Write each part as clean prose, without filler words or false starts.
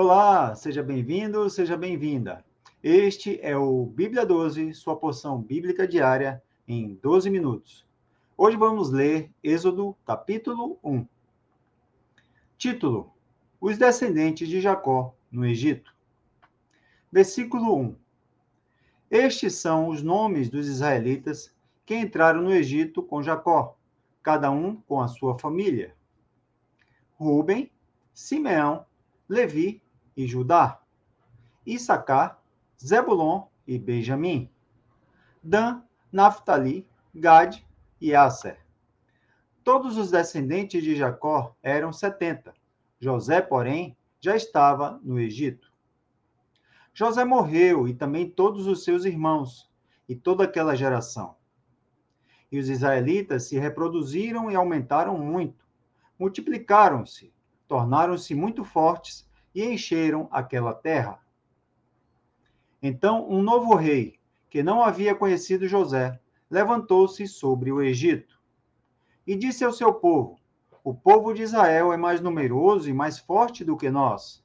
Olá, seja bem-vindo, seja bem-vinda. Este é o Bíblia 12, sua porção bíblica diária em 12 minutos. Hoje vamos ler Êxodo, capítulo 1. Título: Os descendentes de Jacó no Egito. Versículo 1. Estes são os nomes dos israelitas que entraram no Egito com Jacó, cada um com a sua família: Ruben, Simeão, Levi e Judá. Issacar, Zebulon e Benjamim, Dan, Naphtali, Gad e Asser. Todos os descendentes de Jacó eram 70. José, porém, já estava no Egito. José morreu e também todos os seus irmãos e toda aquela geração. E os israelitas se reproduziram e aumentaram muito, multiplicaram-se, tornaram-se muito fortes e encheram aquela terra. Então, um novo rei, que não havia conhecido José, levantou-se sobre o Egito e disse ao seu povo: O povo de Israel é mais numeroso e mais forte do que nós.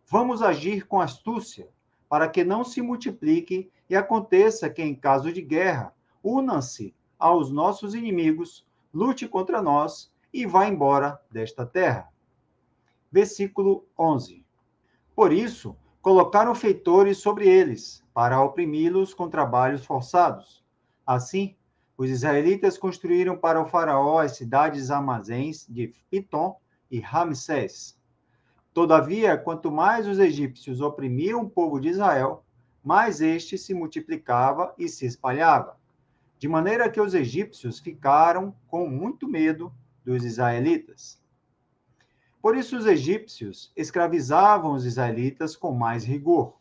Vamos agir com astúcia, para que não se multiplique e aconteça que, em caso de guerra, unam-se aos nossos inimigos, lute contra nós e vá embora desta terra. Versículo 11. Por isso, colocaram feitores sobre eles, para oprimi-los com trabalhos forçados. Assim, os israelitas construíram para o faraó as cidades armazéns de Pitom e Ramsés. Todavia, quanto mais os egípcios oprimiam o povo de Israel, mais este se multiplicava e se espalhava, de maneira que os egípcios ficaram com muito medo dos israelitas. Por isso, os egípcios escravizavam os israelitas com mais rigor.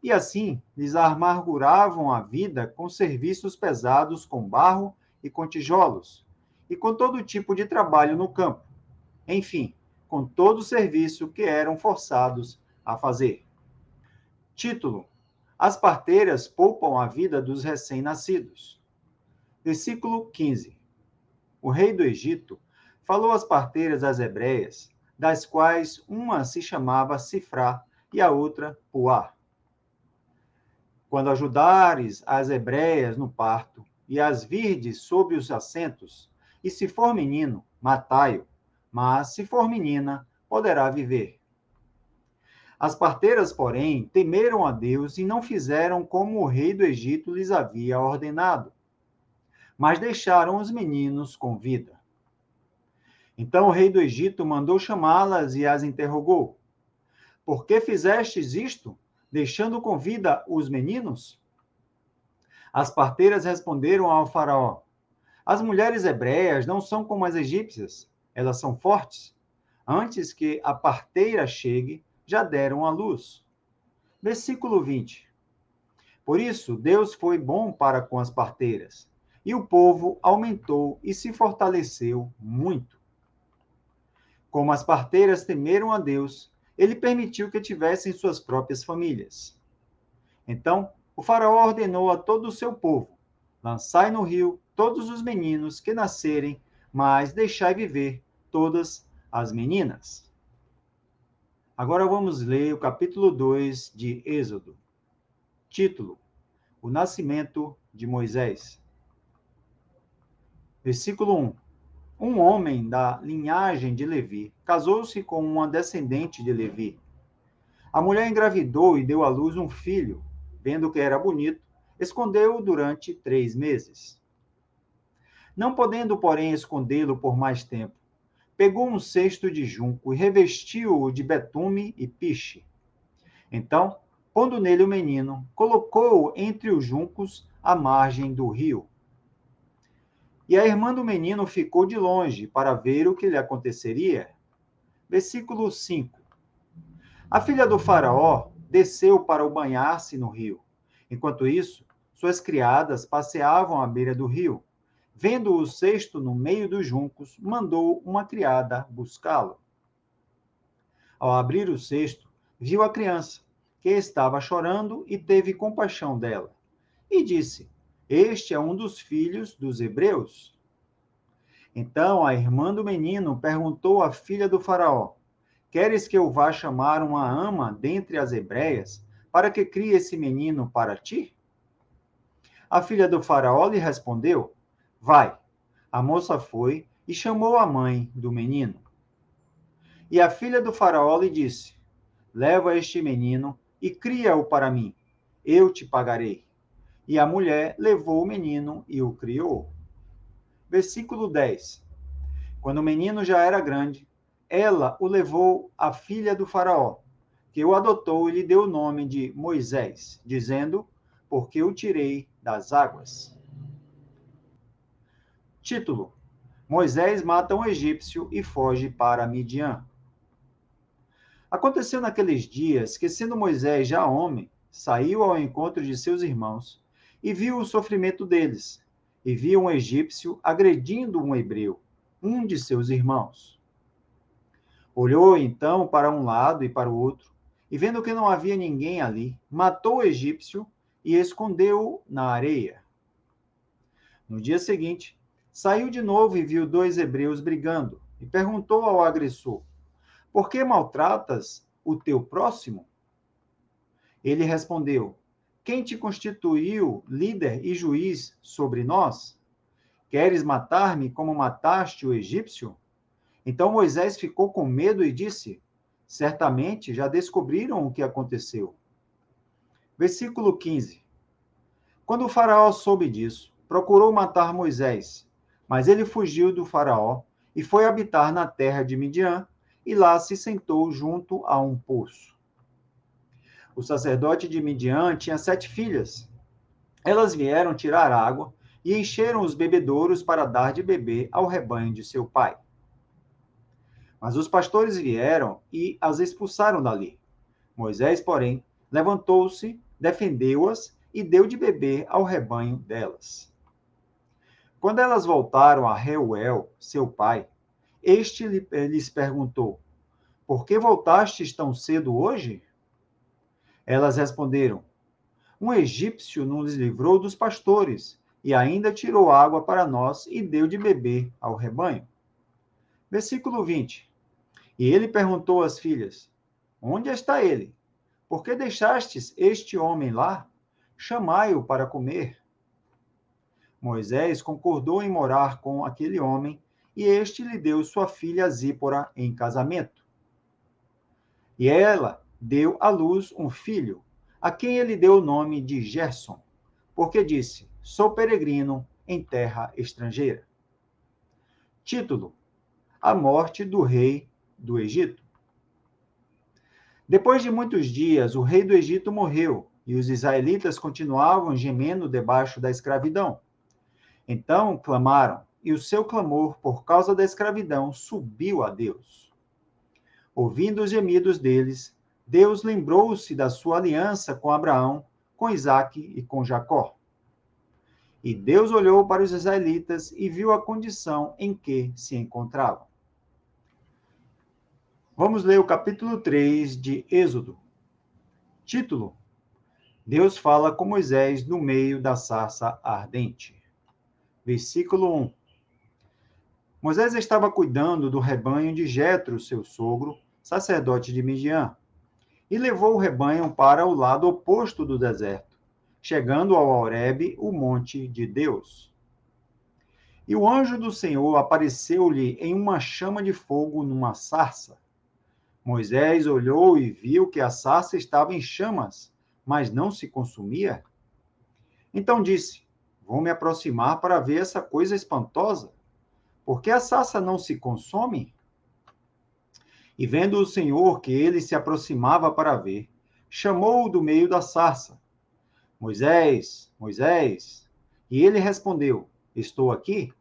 E assim, lhes amarguravam a vida com serviços pesados com barro e com tijolos, e com todo tipo de trabalho no campo. Enfim, com todo o serviço que eram forçados a fazer. Título: As parteiras poupam a vida dos recém-nascidos. Versículo 15. O rei do Egito falou às parteiras das hebreias, das quais uma se chamava Sifrá e a outra Puá. Quando ajudares as hebreias no parto, e as virdes sob os assentos, e se for menino, matai-o, mas se for menina, poderá viver. As parteiras, porém, temeram a Deus e não fizeram como o rei do Egito lhes havia ordenado, mas deixaram os meninos com vida. Então o rei do Egito mandou chamá-las e as interrogou: Por que fizestes isto, deixando com vida os meninos? As parteiras responderam ao faraó: As mulheres hebreias não são como as egípcias, elas são fortes. Antes que a parteira chegue, já deram à luz. Versículo 20. Por isso, Deus foi bom para com as parteiras, e o povo aumentou e se fortaleceu muito. Como as parteiras temeram a Deus, ele permitiu que tivessem suas próprias famílias. Então, o faraó ordenou a todo o seu povo: Lançai no rio todos os meninos que nascerem, mas deixai viver todas as meninas. Agora vamos ler o capítulo 2 de Êxodo. Título: O nascimento de Moisés. Versículo 1. Um homem da linhagem de Levi casou-se com uma descendente de Levi. A mulher engravidou e deu à luz um filho. Vendo que era bonito, escondeu-o durante 3 meses. Não podendo, porém, escondê-lo por mais tempo, pegou um cesto de junco e revestiu-o de betume e piche. Então, pondo nele o menino, colocou-o entre os juncos à margem do rio. E a irmã do menino ficou de longe para ver o que lhe aconteceria. Versículo 5. A filha do faraó desceu para o banhar-se no rio. Enquanto isso, suas criadas passeavam à beira do rio. Vendo o cesto no meio dos juncos, mandou uma criada buscá-lo. Ao abrir o cesto, viu a criança, que estava chorando, e teve compaixão dela. E disse: Este é um dos filhos dos hebreus. Então a irmã do menino perguntou à filha do faraó: queres que eu vá chamar uma ama dentre as hebreias, para que crie esse menino para ti? A filha do faraó lhe respondeu: Vai. A moça foi e chamou a mãe do menino. E a filha do faraó lhe disse: Leva este menino e cria-o para mim. Eu te pagarei. E a mulher levou o menino e o criou. Versículo 10. Quando o menino já era grande, ela o levou à filha do faraó, que o adotou e lhe deu o nome de Moisés, dizendo: Porque o tirei das águas. Título: Moisés mata um egípcio e foge para Midian. Aconteceu naqueles dias que, sendo Moisés já homem, saiu ao encontro de seus irmãos e viu o sofrimento deles, e viu um egípcio agredindo um hebreu, um de seus irmãos. Olhou então para um lado e para o outro, e vendo que não havia ninguém ali, matou o egípcio e escondeu-o na areia. No dia seguinte, saiu de novo e viu dois hebreus brigando, e perguntou ao agressor: Por que maltratas o teu próximo? Ele respondeu: Quem te constituiu líder e juiz sobre nós? Queres matar-me como mataste o egípcio? Então Moisés ficou com medo e disse: Certamente já descobriram o que aconteceu. Versículo 15. Quando o faraó soube disso, procurou matar Moisés, mas ele fugiu do faraó e foi habitar na terra de Midian, e lá se sentou junto a um poço. O sacerdote de Midian tinha 7 filhas. Elas vieram tirar água e encheram os bebedouros para dar de beber ao rebanho de seu pai. Mas os pastores vieram e as expulsaram dali. Moisés, porém, levantou-se, defendeu-as e deu de beber ao rebanho delas. Quando elas voltaram a Reuel, seu pai, este lhes perguntou: Por que voltastes tão cedo hoje? Elas responderam: Um egípcio nos livrou dos pastores e ainda tirou água para nós e deu de beber ao rebanho. Versículo 20. E ele perguntou às filhas: Onde está ele? Por que deixastes este homem lá? Chamai-o para comer. Moisés concordou em morar com aquele homem, e este lhe deu sua filha Zípora em casamento. E ela deu à luz um filho, a quem ele deu o nome de Gerson, porque disse: Sou peregrino em terra estrangeira. Título: A morte do rei do Egito. Depois de muitos dias, o rei do Egito morreu, e os israelitas continuavam gemendo debaixo da escravidão. Então clamaram, e o seu clamor por causa da escravidão subiu a Deus. Ouvindo os gemidos deles, Deus lembrou-se da sua aliança com Abraão, com Isaque e com Jacó. E Deus olhou para os israelitas e viu a condição em que se encontravam. Vamos ler o capítulo 3 de Êxodo. Título: Deus fala com Moisés no meio da sarça ardente. Versículo 1. Moisés estava cuidando do rebanho de Jetro, seu sogro, sacerdote de Midian, e levou o rebanho para o lado oposto do deserto, chegando ao Horebe, o monte de Deus. E o anjo do Senhor apareceu-lhe em uma chama de fogo numa sarça. Moisés olhou e viu que a sarça estava em chamas, mas não se consumia. Então disse: Vou me aproximar para ver essa coisa espantosa. Por que a sarça não se consome? E vendo o Senhor que ele se aproximava para ver, chamou-o do meio da sarça: Moisés, Moisés. E ele respondeu: Estou aqui.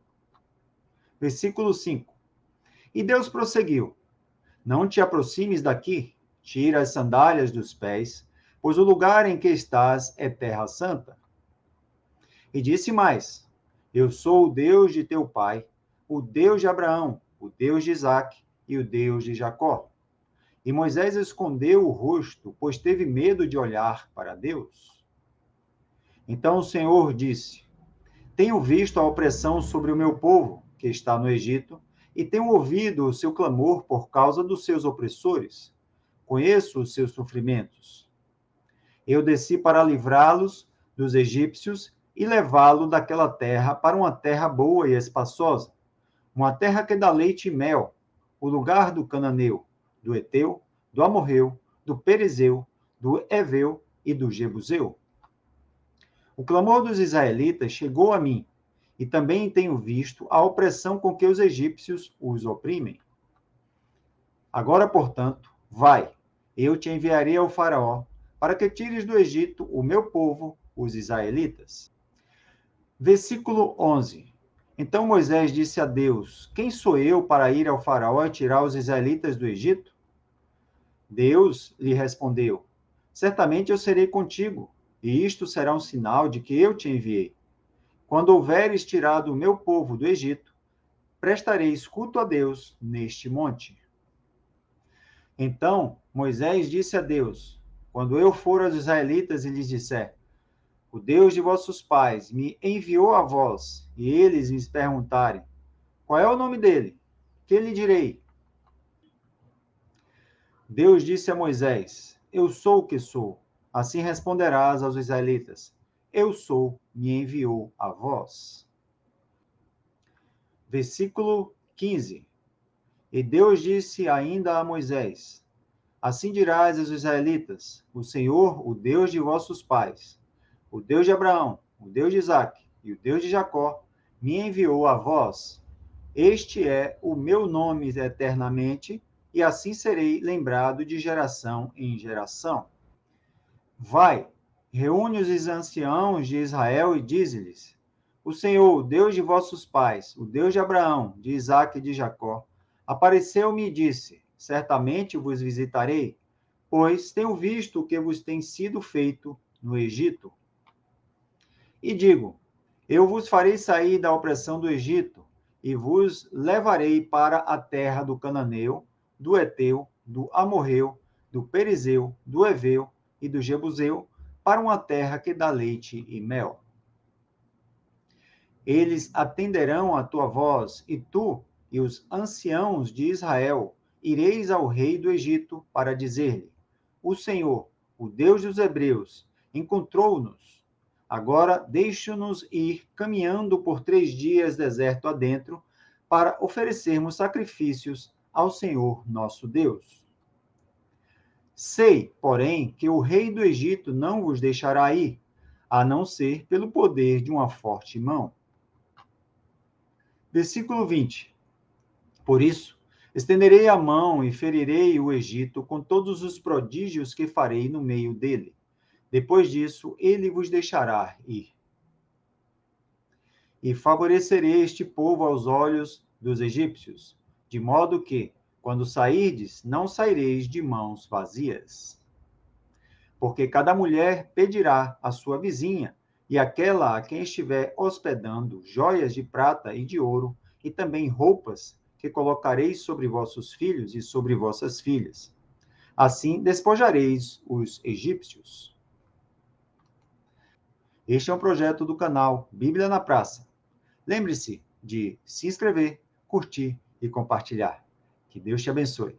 Versículo 5. E Deus prosseguiu: Não te aproximes daqui, tira as sandálias dos pés, pois o lugar em que estás é terra santa. E disse mais: Eu sou o Deus de teu pai, o Deus de Abraão, o Deus de Isaque e o Deus de Jacó. E Moisés escondeu o rosto, pois teve medo de olhar para Deus. Então o Senhor disse: Tenho visto a opressão sobre o meu povo, que está no Egito, e tenho ouvido o seu clamor por causa dos seus opressores. Conheço os seus sofrimentos. Eu desci para livrá-los dos egípcios e levá-lo daquela terra para uma terra boa e espaçosa, uma terra que dá leite e mel, o lugar do cananeu, do Eteu, do Amorreu, do Perezeu, do Eveu e do Jebuseu. O clamor dos israelitas chegou a mim, e também tenho visto a opressão com que os egípcios os oprimem. Agora, portanto, vai, eu te enviarei ao Faraó, para que tires do Egito o meu povo, os israelitas. Versículo 11. Então Moisés disse a Deus: Quem sou eu para ir ao Faraó e tirar os israelitas do Egito? Deus lhe respondeu: Certamente eu serei contigo, e isto será um sinal de que eu te enviei. Quando houveres tirado o meu povo do Egito, prestareis culto a Deus neste monte. Então Moisés disse a Deus: Quando eu for aos israelitas e lhes disser: O Deus de vossos pais me enviou a vós, e eles me perguntarem: Qual é o nome dele? Que lhe direi? Deus disse a Moisés: Eu sou o que sou. Assim responderás aos israelitas: Eu sou, me enviou a vós. Versículo 15. E Deus disse ainda a Moisés: Assim dirás aos israelitas: O Senhor, o Deus de vossos pais, o Deus de Abraão, o Deus de Isaque e o Deus de Jacó, me enviou a vós. Este é o meu nome eternamente, e assim serei lembrado de geração em geração. Vai, reúne os anciãos de Israel e dize-lhes: O Senhor, o Deus de vossos pais, o Deus de Abraão, de Isaque e de Jacó, apareceu-me e disse: Certamente vos visitarei, pois tenho visto o que vos tem sido feito no Egito. E digo: Eu vos farei sair da opressão do Egito, e vos levarei para a terra do Cananeu, do Eteu, do Amorreu, do Perezeu, do Eveu e do Jebuseu, para uma terra que dá leite e mel. Eles atenderão a tua voz, e tu e os anciãos de Israel ireis ao rei do Egito para dizer-lhe: O Senhor, o Deus dos hebreus, encontrou-nos. Agora deixe-nos ir caminhando por 3 dias deserto adentro, para oferecermos sacrifícios ao Senhor nosso Deus. Sei, porém, que o rei do Egito não vos deixará ir, a não ser pelo poder de uma forte mão. Versículo 20. Por isso, estenderei a mão e ferirei o Egito com todos os prodígios que farei no meio dele. Depois disso, ele vos deixará ir. E favorecerei este povo aos olhos dos egípcios, de modo que, quando sairdes, não saireis de mãos vazias. Porque cada mulher pedirá à sua vizinha, e àquela a quem estiver hospedando, joias de prata e de ouro, e também roupas que colocareis sobre vossos filhos e sobre vossas filhas. Assim despojareis os egípcios. Este é um projeto do canal Bíblia na Praça. Lembre-se de se inscrever, curtir e compartilhar. Que Deus te abençoe.